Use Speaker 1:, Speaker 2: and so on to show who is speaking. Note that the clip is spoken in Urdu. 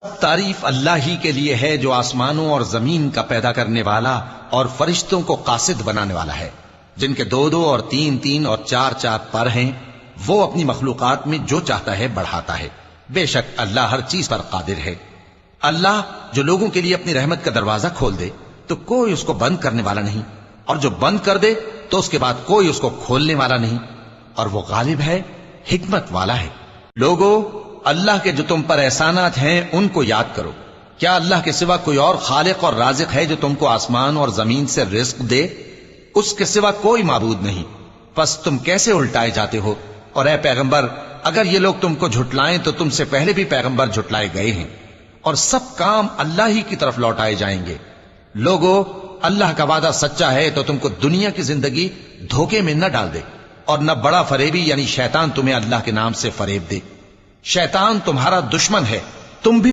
Speaker 1: تعریف اللہ ہی کے لیے ہے جو آسمانوں اور زمین کا پیدا کرنے والا اور فرشتوں کو قاصد بنانے والا ہے، جن کے 2 اور 3 اور 4 پر ہیں۔ وہ اپنی مخلوقات میں جو چاہتا ہے بڑھاتا ہے، بے شک اللہ ہر چیز پر قادر ہے۔ اللہ جو لوگوں کے لیے اپنی رحمت کا دروازہ کھول دے تو کوئی اس کو بند کرنے والا نہیں، اور جو بند کر دے تو اس کے بعد کوئی اس کو کھولنے والا نہیں، اور وہ غالب ہے، حکمت والا ہے۔ لوگو، اللہ کے جو تم پر احسانات ہیں ان کو یاد کرو۔ کیا اللہ کے سوا کوئی اور خالق اور رازق ہے جو تم کو آسمان اور زمین سے رزق دے؟ اس کے سوا کوئی معبود نہیں، پس تم کیسے الٹائے جاتے ہو؟ اور اے پیغمبر، اگر یہ لوگ تم کو جھٹلائیں تو تم سے پہلے بھی پیغمبر جھٹلائے گئے ہیں، اور سب کام اللہ ہی کی طرف لوٹائے جائیں گے۔ لوگو، اللہ کا وعدہ سچا ہے تو تم کو دنیا کی زندگی دھوکے میں نہ ڈال دے، اور نہ بڑا فریبی یعنی شیطان تمہیں اللہ کے نام سے فریب دے۔ شیطان تمہارا دشمن ہے، تم بھی